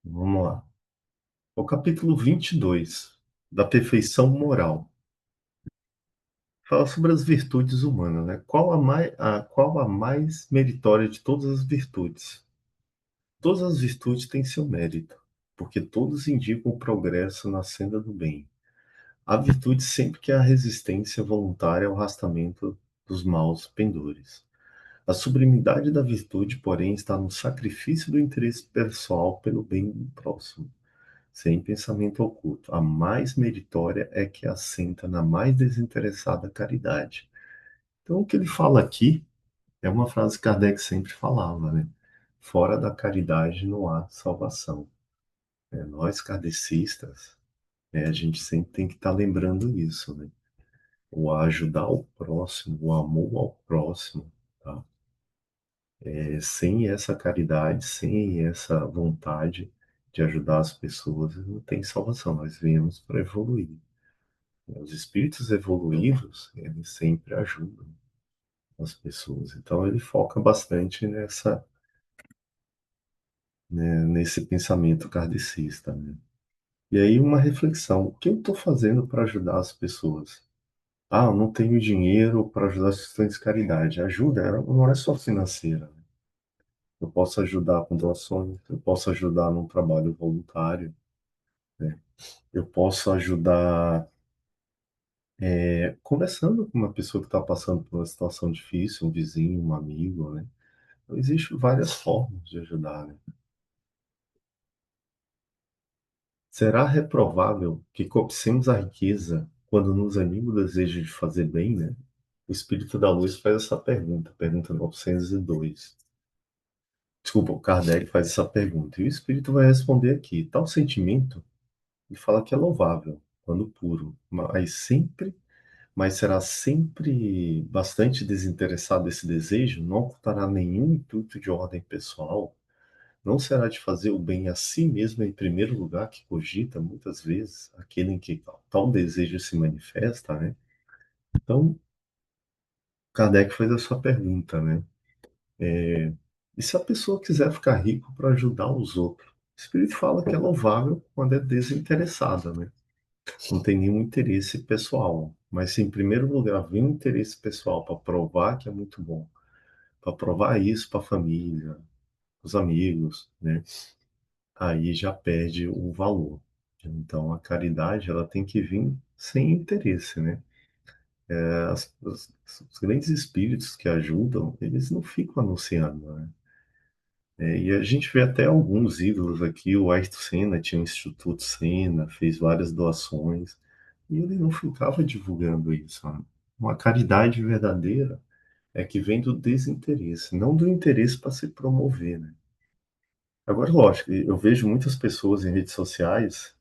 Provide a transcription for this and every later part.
Vamos lá. O capítulo 22 da perfeição moral fala sobre as virtudes humanas, né? Qual a mais meritória de todas as virtudes? Todas as virtudes têm seu mérito, porque todos indicam o progresso na senda do bem. A virtude sempre que há resistência voluntária ao arrastamento dos maus pendores. A sublimidade da virtude, porém, está no sacrifício do interesse pessoal pelo bem do próximo, sem pensamento oculto. A mais meritória é que assenta na mais desinteressada caridade. Então, o que ele fala aqui é uma frase que Kardec sempre falava, né? Fora da caridade não há salvação. Nós, kardecistas, a gente sempre tem que estar lembrando isso, né? O ajudar o próximo, o amor ao próximo, tá? Sem essa caridade, sem essa vontade de ajudar as pessoas, não tem salvação. Nós viemos para evoluir. Os espíritos evoluídos, eles sempre ajudam as pessoas. Então ele foca bastante nesse pensamento kardecista, né? E aí uma reflexão, o que eu estou fazendo para ajudar as pessoas? Ah, eu não tenho dinheiro para ajudar as questões de caridade. Ajuda não é só financeira, né? Eu posso ajudar com doações, eu posso ajudar num trabalho voluntário, né? Eu posso ajudar conversando com uma pessoa que está passando por uma situação difícil, um vizinho, um amigo, né? Então, existem várias formas de ajudar, né? Será reprovável que copsemos a riqueza quando nos anima o desejo de fazer bem, né? O Espírito da Luz faz essa pergunta, pergunta 902. Desculpa, o Kardec faz essa pergunta. E o Espírito vai responder aqui. Tal sentimento, ele fala que é louvável, quando puro, mas será sempre bastante desinteressado esse desejo, não ocultará nenhum intuito de ordem pessoal, não será de fazer o bem a si mesmo em primeiro lugar que cogita muitas vezes aquele em que tal desejo se manifesta, né? Então, Kardec fez essa pergunta, né? E se a pessoa quiser ficar rico para ajudar os outros? O Espírito fala que é louvável quando é desinteressada, né? Não tem nenhum interesse pessoal. Mas se em primeiro lugar vem um interesse pessoal para provar que é muito bom, para provar isso para a família, os amigos, né? Aí já perde o valor. Então a caridade ela tem que vir sem interesse, né? Os grandes espíritos que ajudam, eles não ficam anunciando, né? E a gente vê até alguns ídolos aqui, o Ayrton Senna tinha o Instituto Senna, fez várias doações, e ele não ficava divulgando isso, né? Uma caridade verdadeira é que vem do desinteresse, não do interesse para se promover, né? Agora, lógico, eu vejo muitas pessoas em redes sociais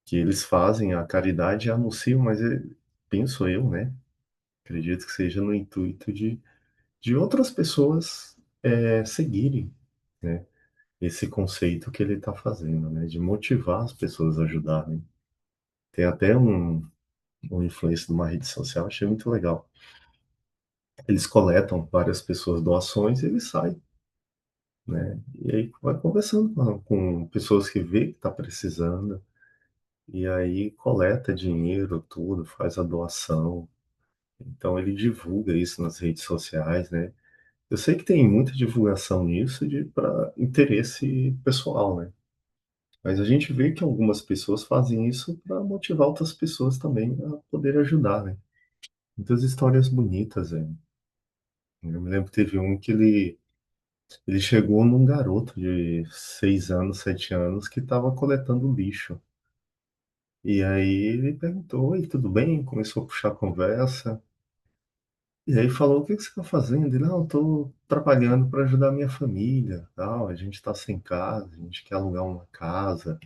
que eles fazem a caridade e anunciam, mas penso eu, né? Acredito que seja no intuito de outras pessoas seguirem, né? Esse conceito que ele está fazendo, né? De motivar as pessoas a ajudarem. Tem até um influencer de uma rede social, achei muito legal. Eles coletam várias pessoas doações e eles saem, né? E aí vai conversando com pessoas que vê que está precisando, e aí coleta dinheiro, tudo, faz a doação. Então ele divulga isso nas redes sociais, né? Eu sei que tem muita divulgação nisso de para interesse pessoal, né? Mas a gente vê que algumas pessoas fazem isso para motivar outras pessoas também a poder ajudar, né? Muitas histórias bonitas, é. Eu me lembro que teve um que ele chegou num garoto de 6 anos, 7 anos, que estava coletando lixo. E aí ele perguntou, oi, tudo bem? Começou a puxar a conversa. E aí falou, o que que você está fazendo? Ele, não, eu estou trabalhando para ajudar a minha família, tal. A gente está sem casa, a gente quer alugar uma casa,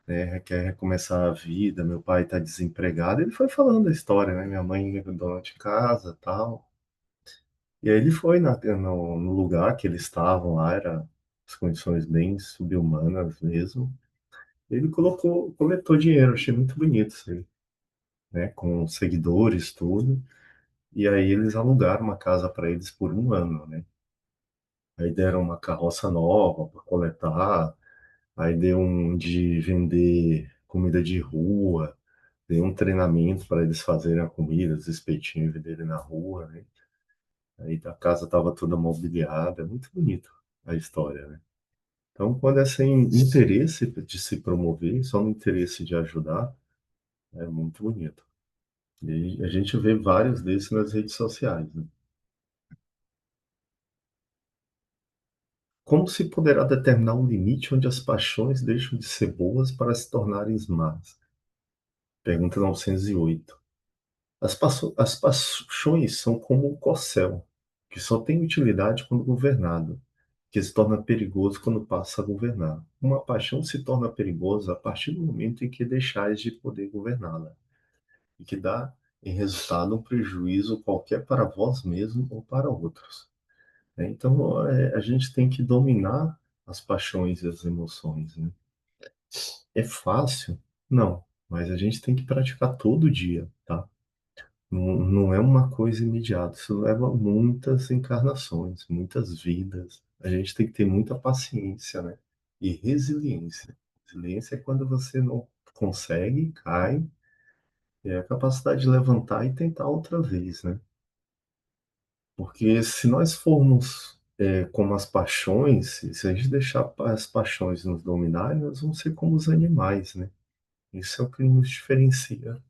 né? Quer recomeçar a vida, meu pai está desempregado. Ele foi falando a história, né? Minha mãe é dona de casa, tal. E aí ele foi no lugar que eles estavam lá, era as condições bem subhumanas mesmo. Ele coletou dinheiro, achei muito bonito isso aí, né? Com seguidores, tudo. E aí eles alugaram uma casa para eles por um ano, né? Aí deram uma carroça nova para coletar. Aí deu um de vender comida de rua, deu um treinamento para eles fazerem a comida, os espetinhos e venderem na rua, né? Aí a casa estava toda mobiliada, é muito bonito a história, né? Então, quando é sem interesse de se promover, só no interesse de ajudar, é muito bonito. E a gente vê vários desses nas redes sociais, né? Como se poderá determinar um limite onde as paixões deixam de ser boas para se tornarem más? Pergunta 908. As paixões são como um corcel, que só tem utilidade quando governado, que se torna perigoso quando passa a governar. Uma paixão se torna perigosa a partir do momento em que deixais de poder governá-la, e que dá em resultado um prejuízo qualquer para vós mesmo ou para outros. Então, a gente tem que dominar as paixões e as emoções, né? É fácil? Não, mas a gente tem que praticar todo dia, tá? Não é uma coisa imediata, isso leva muitas encarnações, muitas vidas. A gente tem que ter muita paciência, né? E resiliência. Resiliência é quando você não consegue, cai, é a capacidade de levantar e tentar outra vez, né? Porque se nós formos como as paixões, se a gente deixar as paixões nos dominarem, nós vamos ser como os animais, né? Isso é o que nos diferencia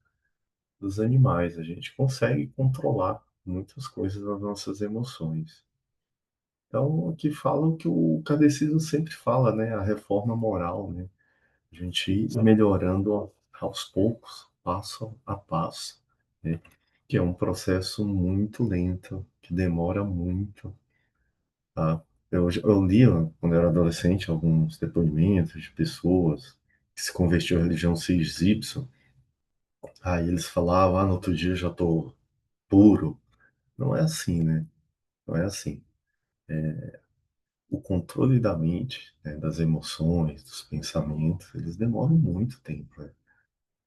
dos animais. A gente consegue controlar muitas coisas das nossas emoções. Então, aqui fala o que o catecismo sempre fala, né? A reforma moral, né? A gente ir melhorando aos poucos, passo a passo, né? Que é um processo muito lento, que demora muito, tá? Eu li, ó, quando eu era adolescente, alguns depoimentos de pessoas que se convertiam à religião XY. Aí eles falavam, no outro dia eu já estou puro. Não é assim, né? Não é assim. O controle da mente, né, das emoções, dos pensamentos, eles demoram muito tempo, né?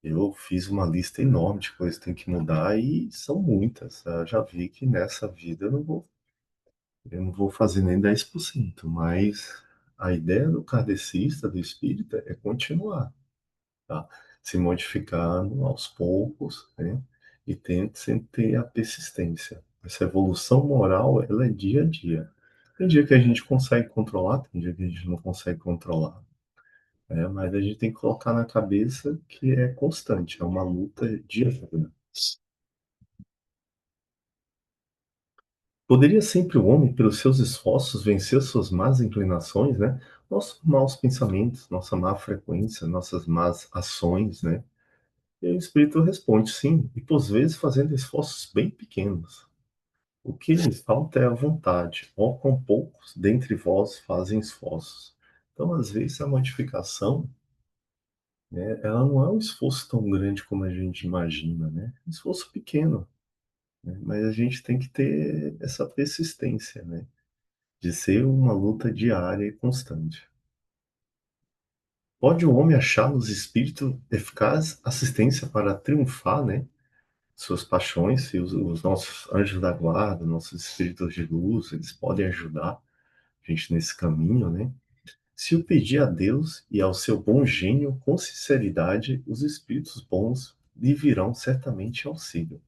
Eu fiz uma lista enorme de coisas que tem que mudar e são muitas. Eu já vi que nessa vida eu não vou fazer nem 10%, mas a ideia do kardecista, do espírita, é continuar, tá? Se modificando aos poucos, né? E tente sempre ter a persistência. Essa evolução moral, ela é dia a dia. Tem dia que a gente consegue controlar, tem dia que a gente não consegue controlar, né? Mas a gente tem que colocar na cabeça que é constante, é uma luta diária. Poderia sempre o homem, pelos seus esforços, vencer suas más inclinações, né? Nossos maus pensamentos, nossa má frequência, nossas más ações, né? E o Espírito responde, sim, e por vezes fazendo esforços bem pequenos. O que lhes falta é a vontade. Ó, com poucos dentre vós fazem esforços. Então, às vezes, a modificação, né, ela não é um esforço tão grande como a gente imagina, né? É um esforço pequeno, né? Mas a gente tem que ter essa persistência, né? De ser uma luta diária e constante. Pode o homem achar nos espíritos eficaz assistência para triunfar, né? Suas paixões, e os nossos anjos da guarda, nossos espíritos de luz, eles podem ajudar a gente nesse caminho, né? Se o pedir a Deus e ao seu bom gênio com sinceridade, os espíritos bons lhe virão certamente auxílio,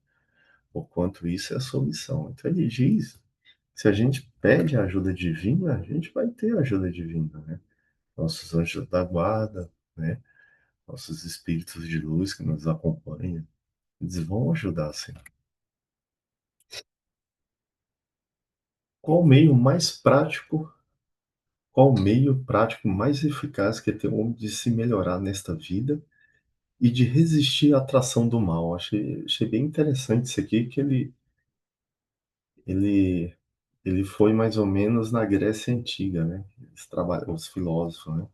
porquanto isso é a sua missão. Então ele diz, se a gente pede a ajuda divina, a gente vai ter a ajuda divina, né? Nossos anjos da guarda, né? Nossos espíritos de luz que nos acompanham, eles vão ajudar, sim. Qual o meio mais prático, qual o meio prático mais eficaz que tem o homem de se melhorar nesta vida e de resistir à atração do mal? Achei bem interessante isso aqui, que ele, ele foi mais ou menos na Grécia Antiga, né? Eles trabalham, os filósofos, né?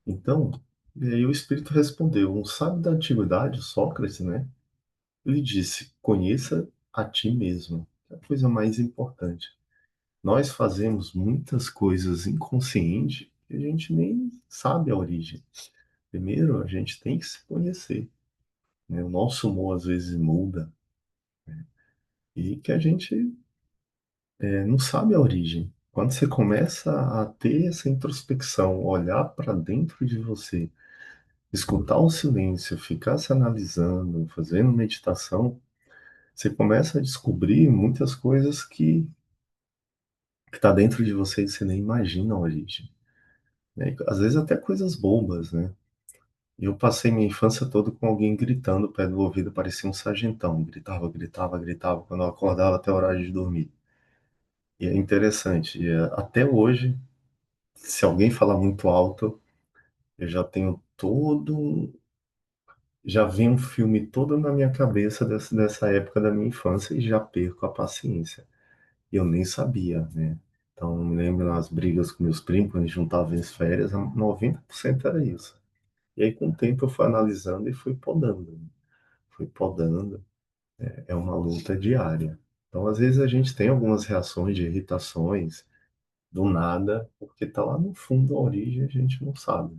Então, e aí o Espírito respondeu, um sábio da antiguidade, Sócrates, né? Ele disse, conheça a ti mesmo, é a coisa mais importante. Nós fazemos muitas coisas inconscientes que a gente nem sabe a origem. Primeiro, a gente tem que se conhecer, né? O nosso humor às vezes muda, né? E que a gente não sabe a origem. Quando você começa a ter essa introspecção, olhar para dentro de você, escutar o silêncio, ficar se analisando, fazendo meditação, você começa a descobrir muitas coisas que tá dentro de você e você nem imagina a origem, né? Às vezes até coisas bobas, né? Eu passei minha infância toda com alguém gritando perto do ouvido, parecia um sargentão. Gritava, gritava, gritava, quando eu acordava até a hora de dormir. E é interessante, até hoje, se alguém falar muito alto, eu já tenho já vem um filme todo na minha cabeça dessa época da minha infância e já perco a paciência. E eu nem sabia, né? Então, eu me lembro nas brigas com meus primos, quando a gente juntava as férias, 90% era isso. E aí, com o tempo, eu fui analisando e fui podando, né? Fui podando. É uma luta diária. Então, às vezes, a gente tem algumas reações de irritações do nada, porque tá lá no fundo a origem, a gente não sabe,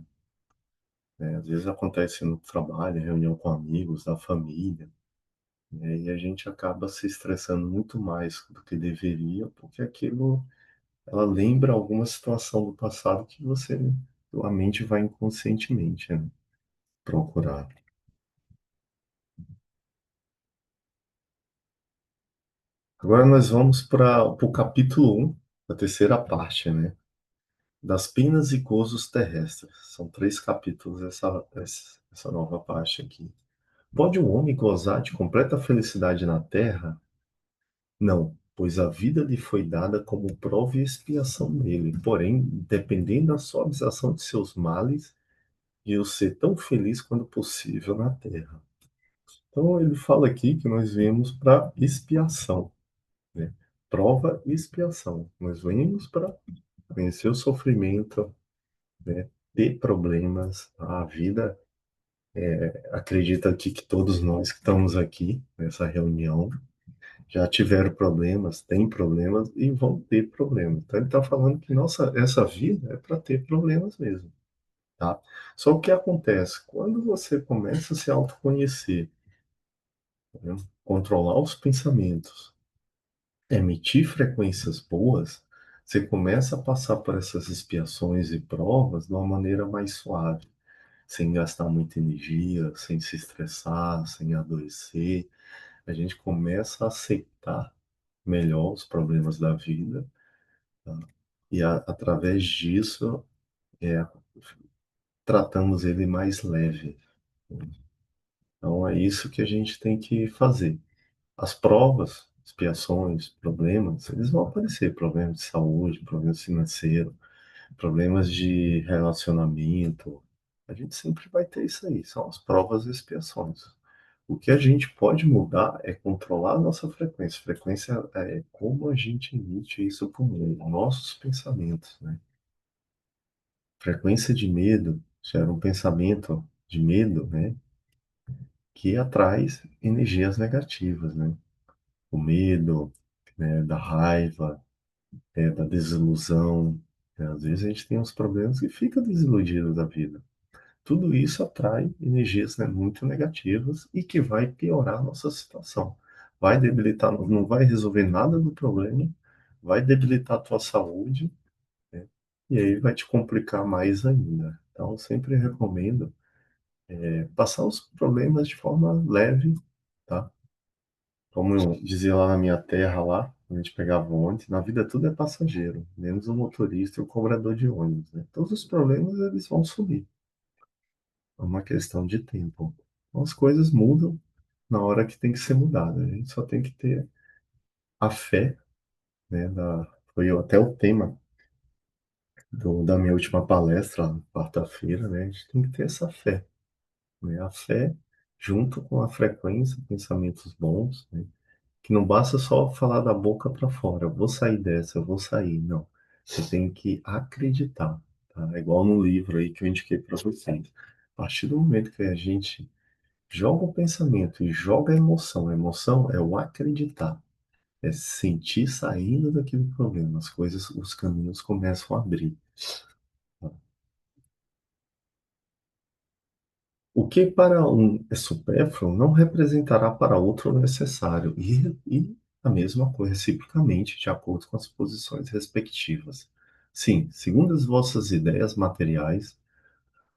né? Às vezes acontece no trabalho, reunião com amigos, da família, né? E a gente acaba se estressando muito mais do que deveria, porque aquilo, ela lembra alguma situação do passado que a mente vai inconscientemente, né, procurar. Agora nós vamos para o capítulo um, a terceira parte, né? Das penas e gozos terrestres. São três capítulos essa nova parte aqui. Pode o homem gozar de completa felicidade na terra? Não, pois a vida lhe foi dada como prova e expiação nele. Porém, dependendo da suavização de seus males e o ser tão feliz quanto possível na terra. Então, ele fala aqui que nós viemos para expiação, né? Prova e expiação. Nós viemos para conhecer o sofrimento, né? Ter problemas. A vida, acredita aqui que todos nós que estamos aqui nessa reunião já tiveram problemas, têm problemas e vão ter problemas. Então ele está falando que essa vida é para ter problemas mesmo, tá? Só o que acontece quando você começa a se autoconhecer, né? Controlar os pensamentos, emitir frequências boas, você começa a passar por essas expiações e provas de uma maneira mais suave, sem gastar muita energia, sem se estressar, sem adoecer. A gente começa a aceitar melhor os problemas da vida, tá? E através disso, é, tratamos ele mais leve. Então é isso que a gente tem que fazer. As provas, expiações, problemas, eles vão aparecer, problemas de saúde, problemas financeiros, problemas de relacionamento. A gente sempre vai ter isso aí, são as provas e expiações. O que a gente pode mudar é controlar a nossa frequência. Frequência é como a gente emite isso para o mundo, nossos pensamentos, né? Frequência de medo gera um pensamento de medo, né? Que atrai energias negativas, né? O medo, né? Da raiva, da desilusão, né? Às vezes a gente tem uns problemas e fica desiludido da vida. Tudo isso atrai energias, né, muito negativas e que vai piorar a nossa situação. Vai debilitar, não vai resolver nada do problema, vai debilitar a tua saúde, né, e aí vai te complicar mais ainda. Então, eu sempre recomendo passar os problemas de forma leve, tá? Como eu dizia lá na minha terra, lá, quando a gente pegava o ônibus, na vida tudo é passageiro, menos o motorista e o cobrador de ônibus, né? Todos os problemas, eles vão subir. É uma questão de tempo. Então, as coisas mudam na hora que tem que ser mudada. A gente só tem que ter a fé, né? Foi até o tema da minha última palestra, lá, quarta-feira, né? A gente tem que ter essa fé, né? A fé junto com a frequência, pensamentos bons, né? Que não basta só falar da boca para fora, eu vou sair dessa, eu vou sair. Não. Você tem que acreditar, tá? É igual no livro aí que eu indiquei para vocês. A partir do momento que a gente joga o pensamento e joga a emoção é o acreditar, é sentir saindo daquele problema, as coisas, os caminhos começam a abrir. Tá? O que para um é supérfluo não representará para outro o necessário. E a mesma coisa reciprocamente, de acordo com as posições respectivas. Sim, segundo as vossas ideias materiais,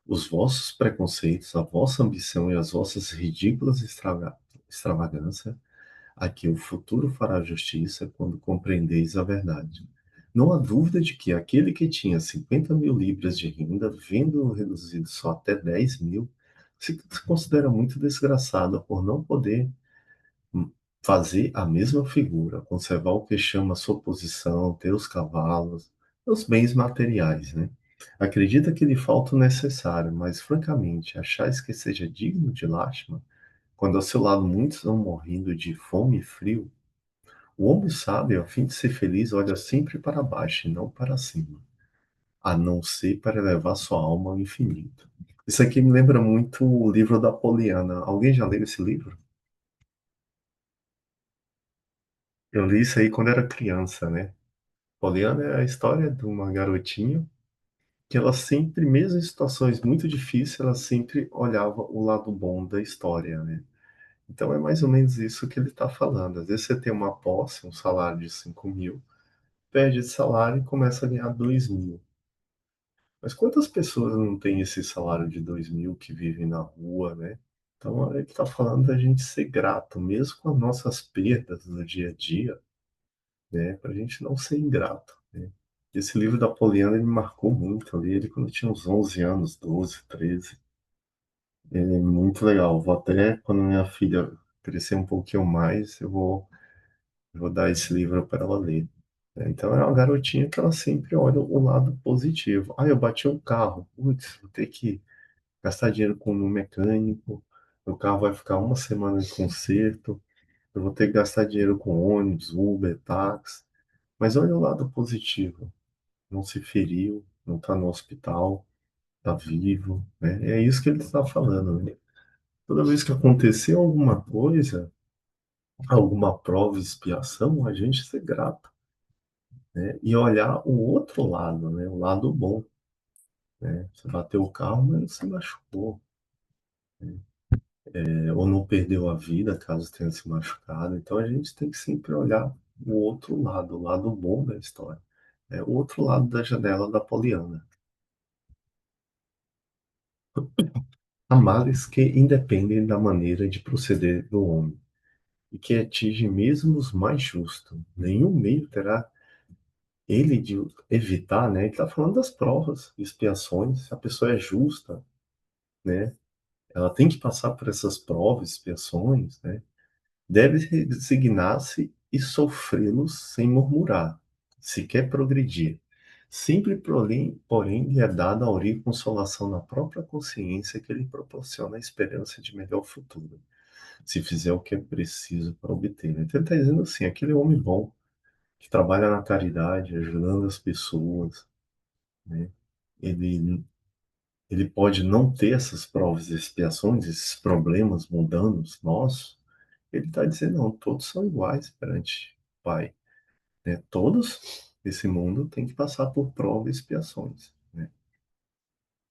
os vossos preconceitos, a vossa ambição e as vossas ridículas extravagâncias, a que o futuro fará justiça quando compreendeis a verdade. Não há dúvida de que aquele que tinha 50.000 libras de renda, vendo reduzido só até 10.000, se considera muito desgraçado por não poder fazer a mesma figura, conservar o que chama sua posição, ter os cavalos, os bens materiais, né? Acredita que lhe falta o necessário, mas francamente, achais que seja digno de lástima, quando ao seu lado muitos vão morrendo de fome e frio? O homem sábio, a fim de ser feliz, olha sempre para baixo e não para cima, a não ser para elevar sua alma ao infinito. Isso aqui me lembra muito o livro da Poliana. Alguém já leu esse livro? Eu li isso aí quando era criança, né? Poliana é a história de uma garotinha que ela sempre, mesmo em situações muito difíceis, ela sempre olhava o lado bom da história, né? Então é mais ou menos isso que ele está falando. Às vezes você tem uma posse, um salário de 5.000, perde esse salário e começa a ganhar 2.000. Mas quantas pessoas não têm esse salário de 2.000 que vivem na rua, né? Então ele está falando da gente ser grato, mesmo com as nossas perdas do dia a dia, né? Para a gente não ser ingrato, né? Esse livro da Poliana ele me marcou muito. Eu li ele quando eu tinha uns 11 anos, 12, 13. É muito legal. Vou até, quando minha filha crescer um pouquinho mais, eu vou dar esse livro para ela ler. Então é uma garotinha que ela sempre olha o lado positivo. Ah, eu bati um carro. Putz, vou ter que gastar dinheiro com um mecânico. O carro vai ficar uma semana em conserto. Eu vou ter que gastar dinheiro com ônibus, Uber, táxi. Mas olha o lado positivo. Não se feriu, não está no hospital, está vivo, né? É isso que ele está falando, né? Toda vez que acontecer alguma coisa, alguma prova, expiação, a gente ser grato, né? E olhar o outro lado, né? O lado bom, né? Você bateu o carro, mas não se machucou, né? Ou não perdeu a vida, caso tenha se machucado. Então a gente tem que sempre olhar o outro lado, o lado bom da história. É o outro lado da janela da Poliana. Há males que independem da maneira de proceder do homem, e que atinge mesmo os mais justos. Nenhum meio terá ele de evitar, né? Ele está falando das provas, expiações. Se a pessoa é justa, né? Ela tem que passar por essas provas, expiações, né? Deve resignar-se e sofrê-los sem murmurar, se quer progredir. Sempre, porém, lhe é dada a ouvir consolação na própria consciência que lhe proporciona a esperança de melhor futuro, se fizer o que é preciso para obter. Então, ele está dizendo assim: aquele homem bom, que trabalha na caridade, ajudando as pessoas, né? Ele, ele pode não ter essas provas e expiações, esses problemas mundanos nossos. Ele está dizendo, não, todos são iguais perante o Pai, né? Todos, esse mundo, tem que passar por provas e expiações, né?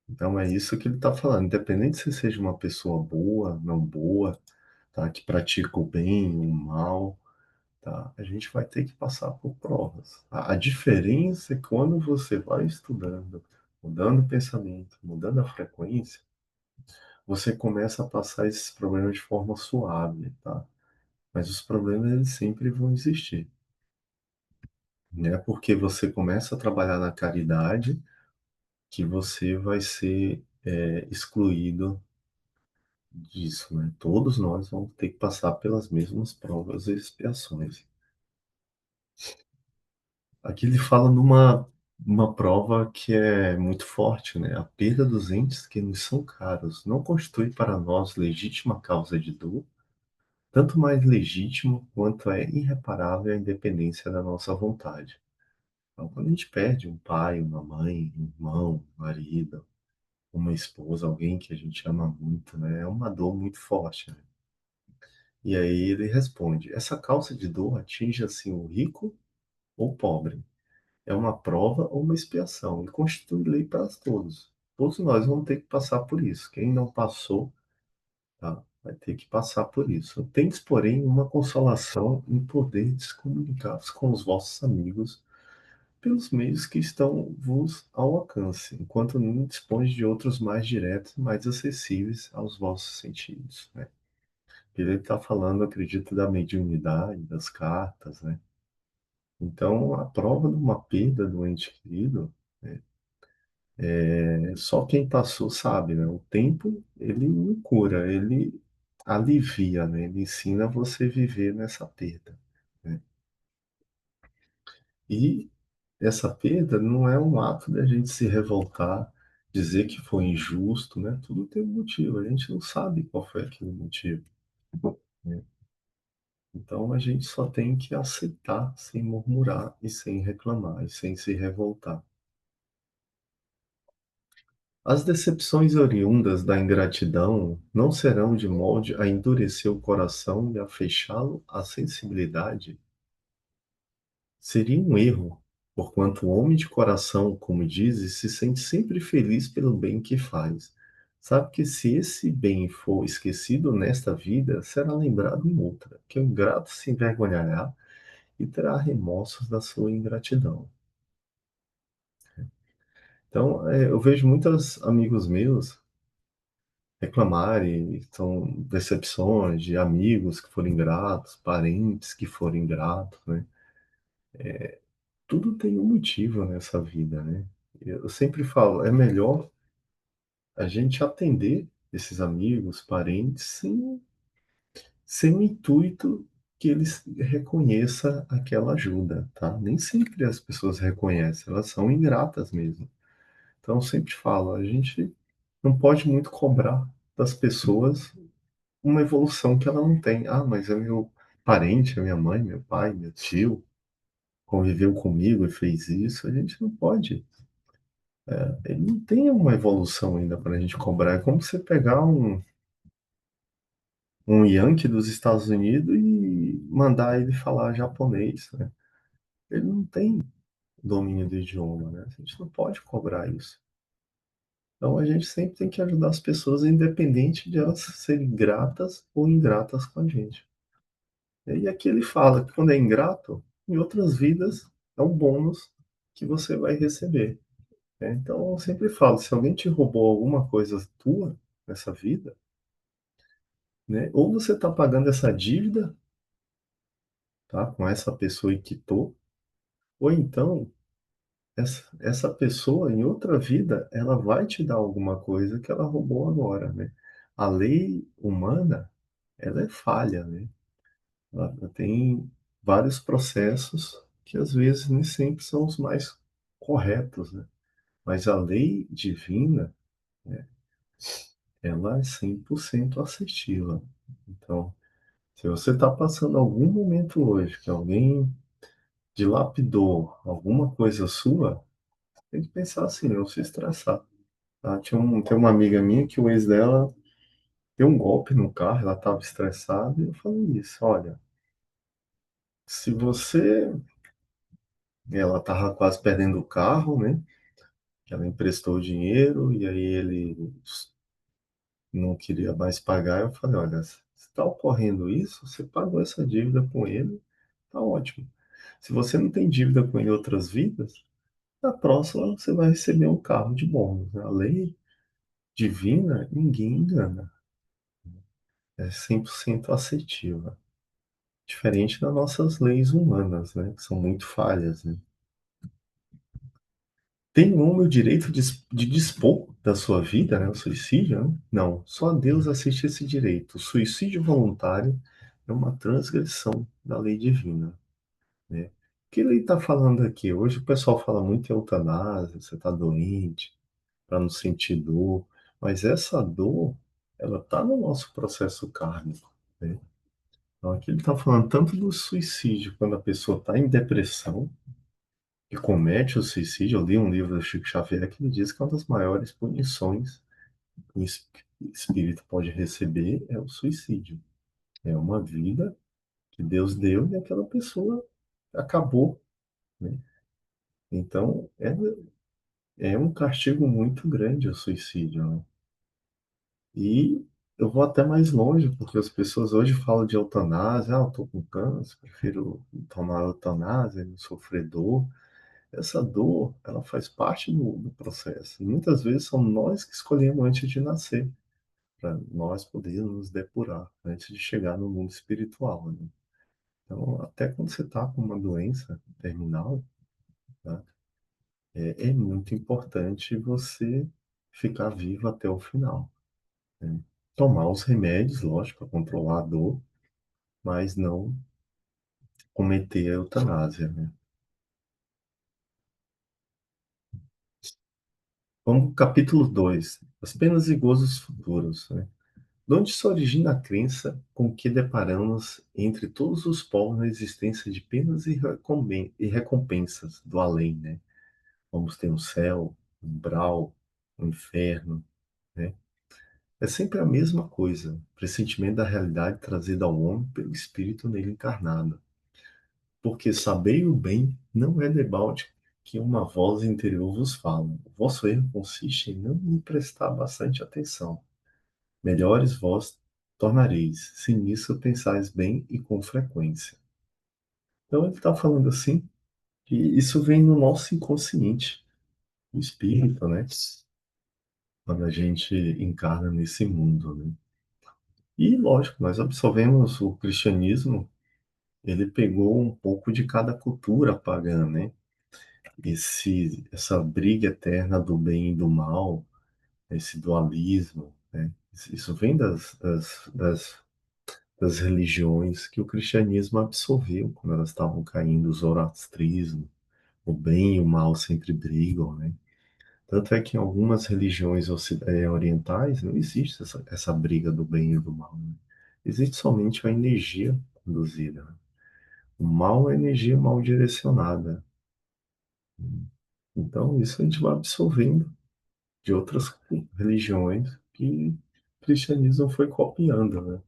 Então é isso que ele está falando. Independente se você seja uma pessoa boa, não boa, tá? Que pratica o bem, o mal, tá? A gente vai ter que passar por provas. A diferença é quando você vai estudando, mudando o pensamento, mudando a frequência, você começa a passar esses problemas de forma suave, tá? Mas os problemas eles sempre vão existir, né? Porque você começa a trabalhar na caridade que você vai ser excluído disso, né? Todos nós vamos ter que passar pelas mesmas provas e expiações. Aqui ele fala numa uma prova que é muito forte, né? A perda dos entes que nos são caros não constitui para nós legítima causa de dor, tanto mais legítimo quanto é irreparável a independência da nossa vontade. Então, quando a gente perde um pai, uma mãe, um irmão, um marido, uma esposa, alguém que a gente ama muito, né? É uma dor muito forte, né? E aí ele responde: essa causa de dor atinge assim o rico ou o pobre? É uma prova ou uma expiação e constitui lei para todos. Todos nós vamos ter que passar por isso. Quem não passou, tá? vai ter que passar por isso. Tendes, porém, uma consolação em poderdes comunicar-vos com os vossos amigos pelos meios que estão vos ao alcance, enquanto não dispões de outros mais diretos, mais acessíveis aos vossos sentidos, né? Ele está falando, acredito, da mediunidade, das cartas, né? Então, a prova de uma perda do ente querido, só quem passou sabe, né? O tempo, ele não cura, ele alivia, né? Ele ensina você a viver nessa perda, né? E essa perda não é um ato da gente se revoltar, dizer que foi injusto, né? Tudo tem um motivo, a gente não sabe qual foi aquele motivo, né? Então a gente só tem que aceitar sem murmurar e sem reclamar e sem se revoltar. As decepções oriundas da ingratidão não serão de molde a endurecer o coração e a fechá-lo à sensibilidade. Seria um erro, porquanto o homem de coração, como dizes, se sente sempre feliz pelo bem que faz. Sabe que se esse bem for esquecido nesta vida, será lembrado em outra, que o ingrato se envergonhará e terá remorsos da sua ingratidão. Então, eu vejo muitos amigos meus reclamarem, são decepções de amigos que foram ingratos, parentes que foram ingratos, né? Tudo tem um motivo nessa vida, né? Eu sempre falo, é melhor a gente atender esses amigos, parentes, sem o intuito que eles reconheça aquela ajuda, tá? Nem sempre as pessoas reconhecem, elas são ingratas mesmo. Então, eu sempre falo, a gente não pode muito cobrar das pessoas uma evolução que ela não tem. Ah, mas é meu parente, é minha mãe, meu pai, meu tio, conviveu comigo e fez isso. A gente não pode. Ele não tem uma evolução ainda para a gente cobrar. É como você pegar um Yankee dos Estados Unidos e mandar ele falar japonês, né? Ele não tem domínio do idioma, né? A gente não pode cobrar isso. Então a gente sempre tem que ajudar as pessoas, independente de elas serem gratas ou ingratas com a gente. E aqui ele fala que quando é ingrato, em outras vidas é um bônus que você vai receber, né? Então eu sempre falo, se alguém te roubou alguma coisa tua nessa vida, né? Ou você está pagando essa dívida, tá? Com essa pessoa e quitou, ou então essa pessoa em outra vida ela vai te dar alguma coisa que ela roubou agora, né? A lei humana ela é falha, né? Ela tem vários processos que às vezes nem sempre são os mais corretos, né? Mas a lei divina, ela é 100% assertiva. Então, se você está passando algum momento hoje que alguém dilapidou alguma coisa sua, tem que pensar assim, não se estressar. Tá? Tem uma amiga minha que o ex dela deu um golpe no carro, ela estava estressada, e eu falei isso, olha, se você... Ela estava quase perdendo o carro, né? Ela emprestou o dinheiro e aí ele não queria mais pagar. Eu falei, olha, se está ocorrendo isso, você pagou essa dívida com ele, tá ótimo. Se você não tem dívida com ele em outras vidas, na próxima você vai receber um carro de bônus, né? A lei divina, ninguém engana. É 100% assertiva. Diferente das nossas leis humanas, né? Que são muito falhas, né? Tem um homem o direito de dispor da sua vida, né? O suicídio, né? Não, só Deus assiste esse direito. O suicídio voluntário é uma transgressão da lei divina, né? O que ele está falando aqui? Hoje o pessoal fala muito em eutanásia, você está doente, para não sentir dor, mas essa dor, ela está no nosso processo kármico, né? Então aqui ele está falando tanto do suicídio, quando a pessoa está em depressão, que comete o suicídio. Eu li um livro do Chico Xavier que ele diz que uma das maiores punições que o espírito pode receber é o suicídio. É uma vida que Deus deu e aquela pessoa acabou, né? Então, é um castigo muito grande o suicídio, né? E eu vou até mais longe, porque as pessoas hoje falam de eutanásia, eu tô com câncer, prefiro tomar eutanásia, não sofrer dor. Essa dor, ela faz parte do processo. E muitas vezes são nós que escolhemos antes de nascer, para nós podermos nos depurar, antes de chegar no mundo espiritual, né? Então, até quando você está com uma doença terminal, tá? É muito importante você ficar vivo até o final, né? Tomar os remédios, lógico, para controlar a dor, mas não cometer a eutanásia, né? Vamos para o capítulo 2, as penas e gozos futuros, né? De onde se origina a crença com que deparamos entre todos os povos na existência de penas e recompensas do além, né? Vamos ter um céu, um umbral, um inferno, né? É sempre a mesma coisa, pressentimento da realidade trazida ao homem pelo espírito nele encarnado. Porque sabei o bem não é debalde que uma voz interior vos fala. O vosso erro consiste em não me prestar bastante atenção. Melhores vós tornareis, se nisso pensais bem e com frequência. Então ele está falando assim, que isso vem no nosso inconsciente, o espírito, né? Quando a gente encarna nesse mundo, né? E lógico, nós absorvemos o cristianismo, ele pegou um pouco de cada cultura pagã, né? Essa briga eterna do bem e do mal, esse dualismo, né? Isso vem das religiões que o cristianismo absorveu quando elas estavam caindo, o zoroastrismo, o bem e o mal sempre brigam, né? Tanto é que em algumas religiões orientais não existe essa briga do bem e do mal, né? Existe somente a energia conduzida, né? O mal é energia mal direcionada. Então, isso a gente vai absorvendo de outras religiões que o cristianismo foi copiando, né?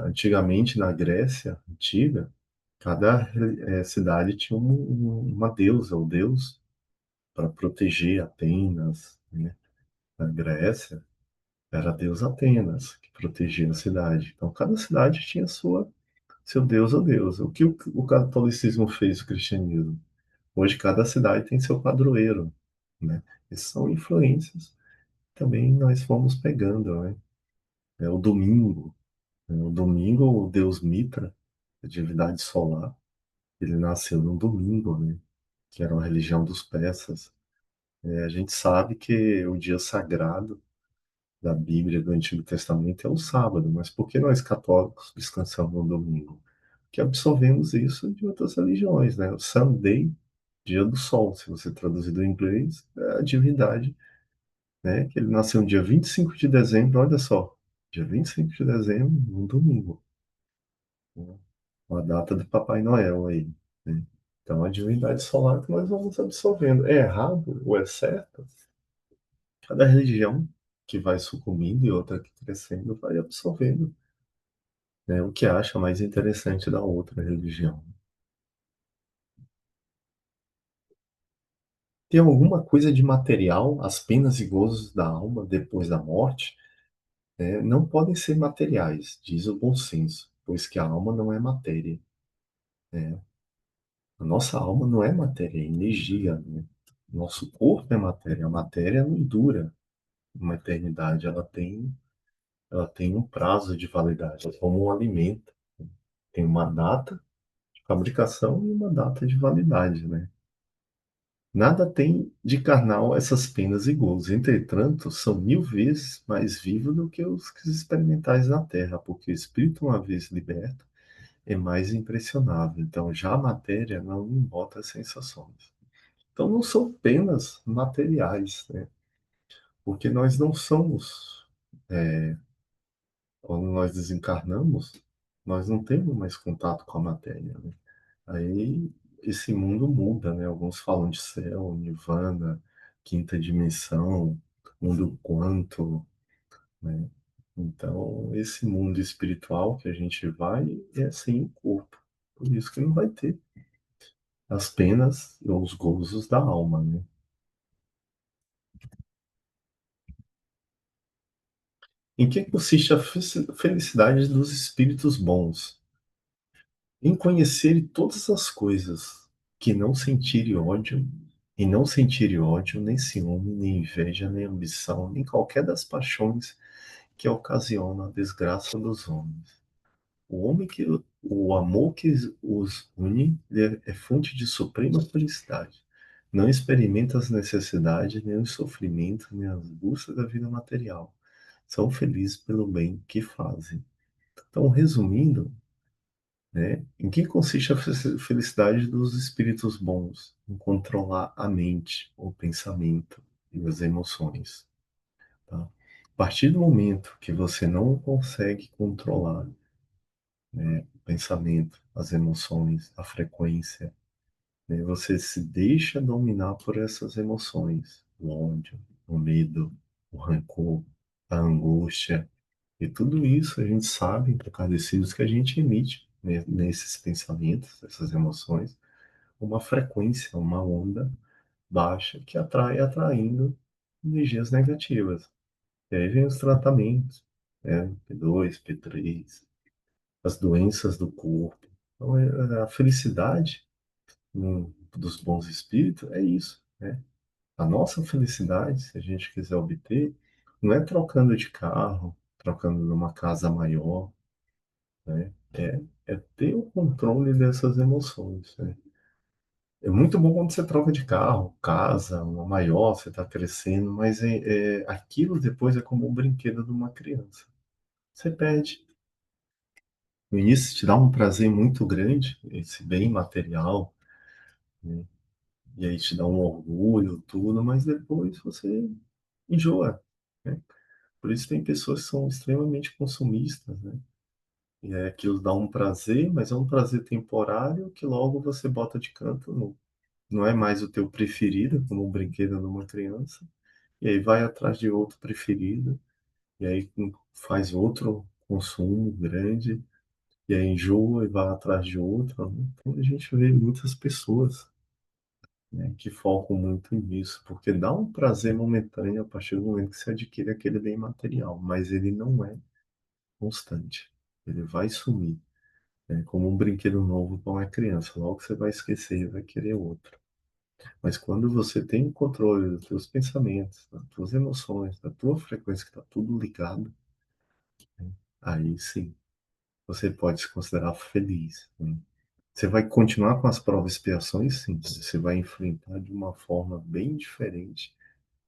Antigamente, na Grécia antiga, cada cidade tinha uma deusa ou deus para proteger Atenas, né? Na Grécia, era a deusa Atenas que protegia a cidade. Então, cada cidade tinha seu deus ou deusa. O que o catolicismo fez, o cristianismo? Hoje, cada cidade tem seu padroeiro, né? Essas são influências que também nós fomos pegando, né? É o domingo. Né? O domingo, o deus Mitra, a divindade solar, ele nasceu no domingo, né? Que era uma religião dos persas. A gente sabe que o dia sagrado da Bíblia do Antigo Testamento é o sábado, mas por que nós católicos descansamos no domingo? Que absorvemos isso de outras religiões, né? O Sunday, dia do sol, se você traduzir do inglês, é a divindade, né? Que ele nasceu no dia 25 de dezembro, olha só, dia 25 de dezembro, no domingo, né? A data do Papai Noel aí, né? Então, a divindade solar que nós vamos absorvendo. É errado ou é certo? Cada religião que vai sucumbindo e outra que crescendo vai absorvendo, né, o que acha mais interessante da outra religião. Tem alguma coisa de material, as penas e gozos da alma depois da morte, né, não podem ser materiais, diz o bom senso, pois que a alma não é matéria, né? A nossa alma não é matéria, é energia, né? Nosso corpo é matéria, a matéria não dura uma eternidade, ela tem um prazo de validade, é como um alimento, tem uma data de fabricação e uma data de validade, né? Nada tem de carnal essas penas e gozos. Entretanto, são 1000 vezes mais vivos do que os experimentais na Terra, porque o espírito, uma vez liberto, é mais impressionável. Então, já a matéria não embota sensações. Então, não são penas materiais, né? Porque nós não somos, quando nós desencarnamos, nós não temos mais contato com a matéria, né? Aí esse mundo muda, né? Alguns falam de céu, nirvana, quinta dimensão, mundo quanto, né? Então, esse mundo espiritual que a gente vai é sem o corpo. Por isso que não vai ter as penas ou os gozos da alma, né? Em que consiste a felicidade dos espíritos bons? Em conhecerem todas as coisas, que não sentirem ódio, e não sentirem ódio, nem ciúme, nem inveja, nem ambição, nem qualquer das paixões que ocasionam a desgraça dos homens. O homem que o amor que os une é fonte de suprema felicidade. Não experimenta as necessidades, nem os sofrimentos, nem as buscas da vida material. São felizes pelo bem que fazem. Então, resumindo, né, em que consiste a felicidade dos espíritos bons? Em controlar a mente, o pensamento e as emoções. Tá? A partir do momento que você não consegue controlar, né, o pensamento, as emoções, a frequência, né, você se deixa dominar por essas emoções, o ódio, o medo, o rancor, a angústia, e tudo isso a gente sabe por causa desses que a gente emite, né, nesses pensamentos, essas emoções, uma frequência, uma onda baixa que atrai, atraindo energias negativas. E aí vem os tratamentos, né, P2, P3, as doenças do corpo. Então, a felicidade dos bons espíritos é isso, né? A nossa felicidade, se a gente quiser obter, não é trocando de carro, trocando numa casa maior, né? É ter o controle dessas emoções, né? É muito bom quando você troca de carro, casa, uma maior, você está crescendo, mas aquilo depois é como um brinquedo de uma criança. Você perde. No início te dá um prazer muito grande, esse bem material, né? E aí te dá um orgulho, tudo, mas depois você enjoa, né? Por isso tem pessoas que são extremamente consumistas, né? E aí aquilo dá um prazer, mas é um prazer temporário que logo você bota de canto, não é mais o teu preferido, como um brinquedo de uma criança, e aí vai atrás de outro preferido, e aí faz outro consumo grande, e aí enjoa e vai atrás de outro, né? Então a gente vê muitas pessoas, né, que focam muito nisso, porque dá um prazer momentâneo a partir do momento que você adquire aquele bem material, mas ele não é constante. Ele vai sumir. É como um brinquedo novo para uma criança. Logo você vai esquecer e vai querer outro. Mas quando você tem o controle dos teus pensamentos, das tuas emoções, da tua frequência, que está tudo ligado, aí sim, você pode se considerar feliz, né? Você vai continuar com as provas e expiações, sim. Você vai enfrentar de uma forma bem diferente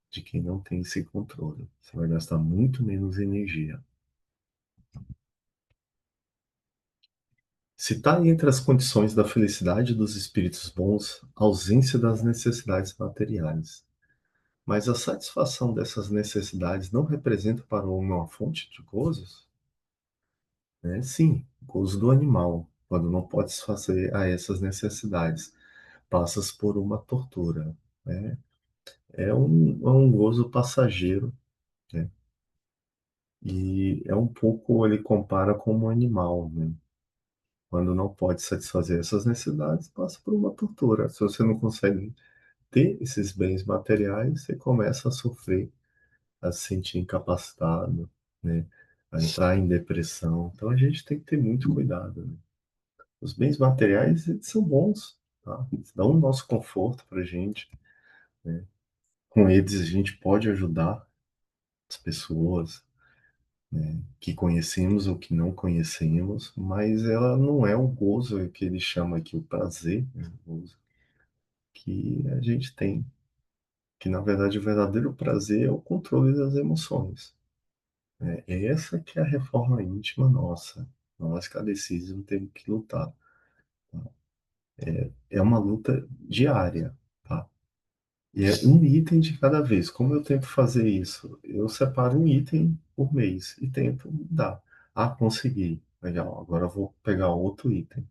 de quem não tem esse controle. Você vai gastar muito menos energia. Se está entre as condições da felicidade dos espíritos bons, a ausência das necessidades materiais. Mas a satisfação dessas necessidades não representa para o homem uma fonte de gozos? Né? Sim, gozo do animal, quando não pode satisfazer a essas necessidades, passas por uma tortura. Né? É um gozo passageiro, né? E é um pouco, ele compara como um animal, né? Quando não pode satisfazer essas necessidades, passa por uma tortura. Se você não consegue ter esses bens materiais, você começa a sofrer, a se sentir incapacitado, né? A entrar em depressão. Então a gente tem que ter muito cuidado, né? Os bens materiais, eles são bons, tá? Eles dão o nosso conforto para a gente, né? Com eles a gente pode ajudar as pessoas, né, que conhecemos ou que não conhecemos, mas ela não é o gozo que ele chama aqui, o prazer, né, o gozo que a gente tem, que na verdade o verdadeiro prazer é o controle das emoções. Né? É essa que é a reforma íntima nossa. Nós, catecismo, temos que lutar. Tá? É uma luta diária, tá? E é um item de cada vez. Como eu tento fazer isso? Eu separo um item por mês e tento dar. Ah, consegui. Legal. Agora eu vou pegar outro item.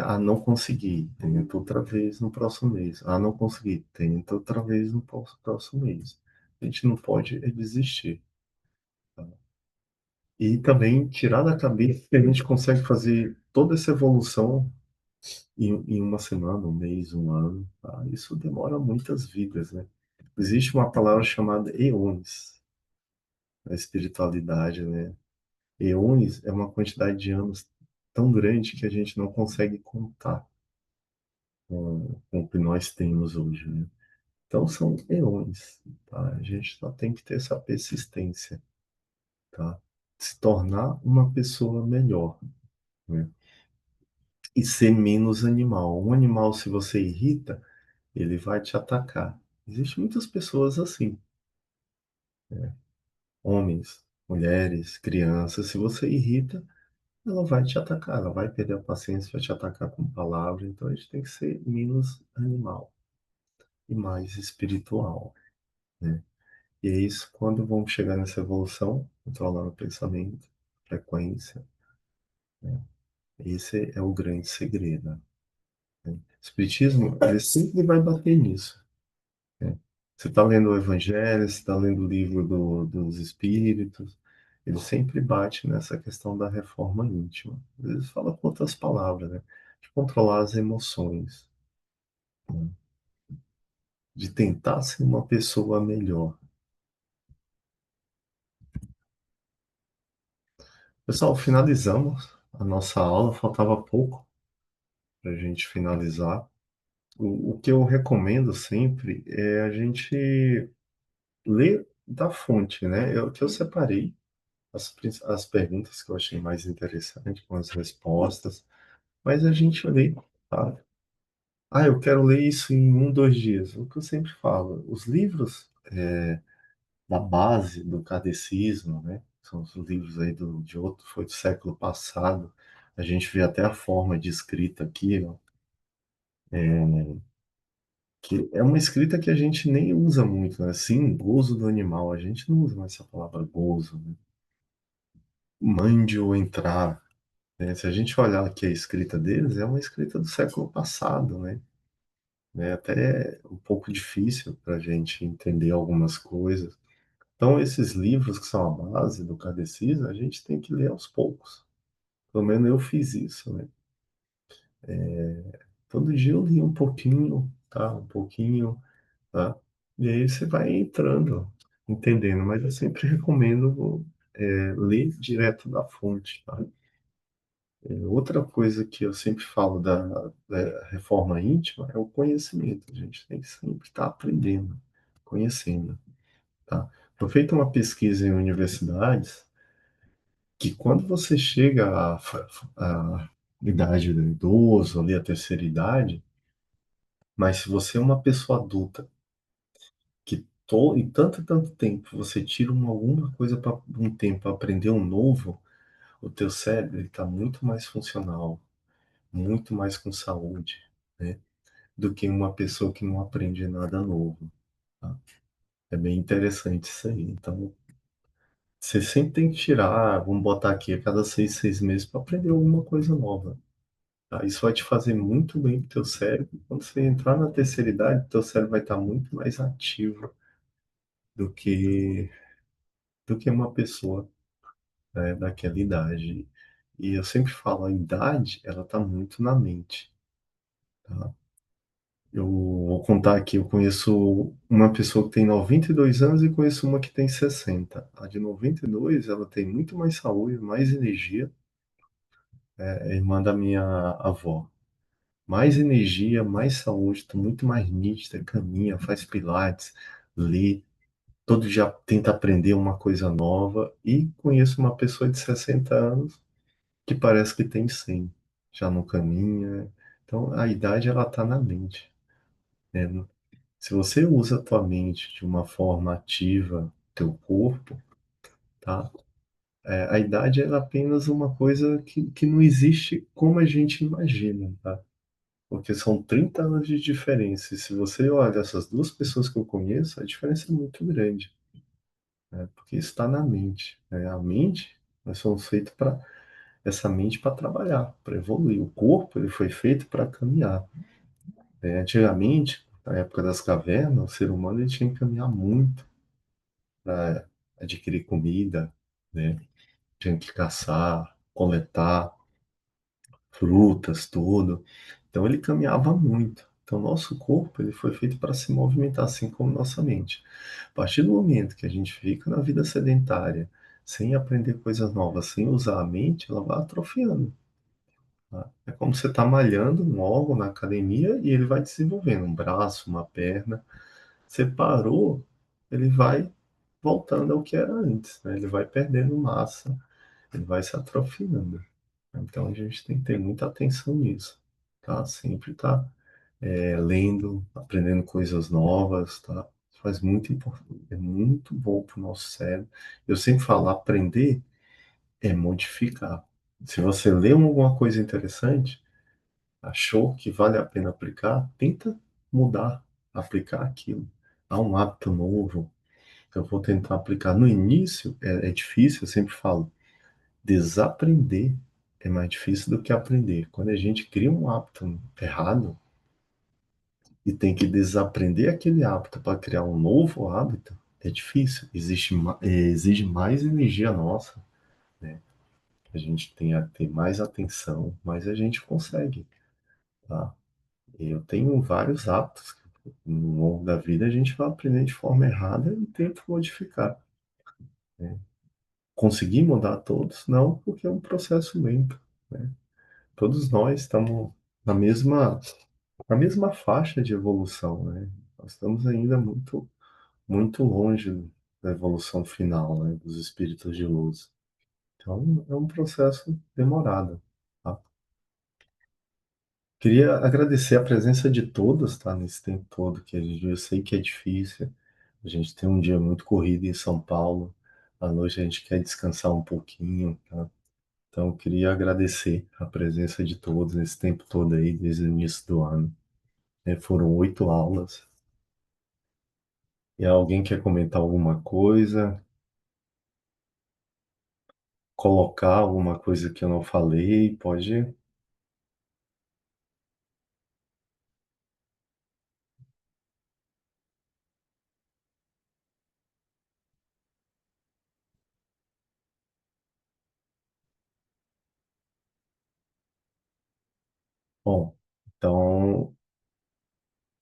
Ah, não consegui. Tento outra vez no próximo mês. Ah, não consegui. Tento outra vez no próximo mês. A gente não pode desistir. Tá? E também tirar da cabeça que a gente consegue fazer toda essa evolução em uma semana, um mês, um ano. Tá? Isso demora muitas vidas, né? Existe uma palavra chamada eons. a espiritualidade, né? Eões é uma quantidade de anos tão grande que a gente não consegue contar com o que nós temos hoje, né? Então são eões, tá? A gente só tem que ter essa persistência, tá? Se tornar uma pessoa melhor, né? E ser menos animal. Um animal, se você irrita, ele vai te atacar. Existem muitas pessoas assim, homens, mulheres, crianças. Se você irrita, ela vai te atacar, ela vai perder a paciência, vai te atacar com palavras. Então a gente tem que ser menos animal e mais espiritual, né? E é isso, quando vamos chegar nessa evolução, controlando o pensamento, frequência, né? Esse é o grande segredo, né? O Espiritismo, ele sempre vai bater nisso, né? Você está lendo o Evangelho, você está lendo o livro dos Espíritos, ele sempre bate nessa questão da reforma íntima. Às vezes fala com outras palavras, né? De controlar as emoções, né? De tentar ser uma pessoa melhor. Pessoal, finalizamos a nossa aula, faltava pouco para a gente finalizar. O que eu recomendo sempre é a gente ler da fonte, né? É o que eu separei as perguntas que eu achei mais interessantes, com as respostas, mas a gente lê, tá? Ah, eu quero ler isso em um, 2 dias. O que eu sempre falo, os livros da base do kardecismo, né? São os livros aí de outro, foi do século passado. A gente vê até a forma de escrita aqui, ó, que é uma escrita que a gente nem usa muito, né? Sim, gozo do animal, a gente não usa mais essa palavra gozo, né? Mande ou entrar, né? Se a gente olhar aqui a escrita deles, é uma escrita do século passado, né? É até um pouco difícil para a gente entender algumas coisas. Então, esses livros que são a base do catecismo, a gente tem que ler aos poucos. Pelo menos eu fiz isso, né? Todo dia eu li um pouquinho, tá? Um pouquinho, tá? E aí você vai entrando, entendendo. Mas eu sempre recomendo ler direto da fonte, tá? Outra coisa que eu sempre falo da reforma íntima é o conhecimento. A gente tem que sempre estar aprendendo, conhecendo, tá? Foi feita uma pesquisa em universidades que quando você chega à idade do idoso, ali a terceira idade, mas se você é uma pessoa adulta que em tanto e tanto tempo você tira alguma coisa para um tempo para aprender um novo, o teu cérebro está muito mais funcional, muito mais com saúde, né? Do que uma pessoa que não aprende nada novo, tá? É bem interessante isso aí. Então, você sempre tem que tirar, vamos botar aqui, a cada 6 meses para aprender alguma coisa nova. Tá? Isso vai te fazer muito bem pro teu cérebro. Quando você entrar na terceira idade, teu cérebro vai estar muito mais ativo do que, do que uma pessoa, né, daquela idade. E eu sempre falo, a idade, ela está muito na mente, tá? Eu vou contar aqui, eu conheço uma pessoa que tem 92 anos e conheço uma que tem 60. A de 92, ela tem muito mais saúde, mais energia, é a irmã da minha avó. Mais energia, mais saúde, tá muito mais nítida, caminha, faz pilates, lê, todo dia tenta aprender uma coisa nova. E conheço uma pessoa de 60 anos que parece que tem 100, já não caminha. Então, a idade, ela tá na mente, né? Se você usa a tua mente de uma forma ativa, teu corpo, tá? A idade é apenas uma coisa que não existe como a gente imagina, tá? Porque são 30 anos de diferença. E se você olha essas duas pessoas que eu conheço, a diferença é muito grande, né? Porque está na mente, né? A mente, nós somos feitos para essa mente para trabalhar, para evoluir. O corpo, ele foi feito para caminhar, né? Antigamente, na época das cavernas, o ser humano ele tinha que caminhar muito para adquirir comida, né? Tinha que caçar, coletar frutas, tudo. Então ele caminhava muito. Então, nosso corpo ele foi feito para se movimentar, assim como nossa mente. A partir do momento que a gente fica na vida sedentária, sem aprender coisas novas, sem usar a mente, ela vai atrofiando. Tá? É como você está malhando um órgão na academia e ele vai desenvolvendo um braço, uma perna. Você parou, ele vai voltando ao que era antes, né? Ele vai perdendo massa, ele vai se atrofiando. Então a gente tem que ter muita atenção nisso, tá? Sempre tá lendo, aprendendo coisas novas, tá? Faz muito importante, é muito bom para o nosso cérebro. Eu sempre falo, aprender é modificar. Se você lê alguma coisa interessante, achou que vale a pena aplicar, tenta mudar, aplicar aquilo. Há um hábito novo, eu vou tentar aplicar. No início é difícil, eu sempre falo, desaprender é mais difícil do que aprender. Quando a gente cria um hábito errado e tem que desaprender aquele hábito para criar um novo hábito, é difícil. Exige mais energia nossa, né? A gente tem a ter mais atenção, mas a gente consegue, tá? Eu tenho vários hábitos que no longo da vida a gente vai aprender de forma errada e tenta modificar, né? Conseguir mudar todos? Não, porque é um processo lento, né? Todos nós estamos na mesma, na mesma faixa de evolução, né? Nós estamos ainda muito longe da evolução final, né? Dos espíritos de luz. Então, é um processo demorado, tá? Queria agradecer a presença de todos, tá? Nesse tempo todo que a gente, eu sei que é difícil. A gente tem um dia muito corrido em São Paulo. À noite a gente quer descansar um pouquinho, tá? Então, eu queria agradecer a presença de todos nesse tempo todo aí, desde o início do ano. Foram 8 aulas. E alguém quer comentar alguma coisa, colocar alguma coisa que eu não falei, pode. Bom, então,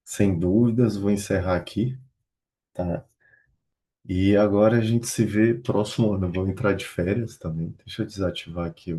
sem dúvidas, vou encerrar aqui, tá? E agora a gente se vê próximo ano. Eu vou entrar de férias também. Deixa eu desativar aqui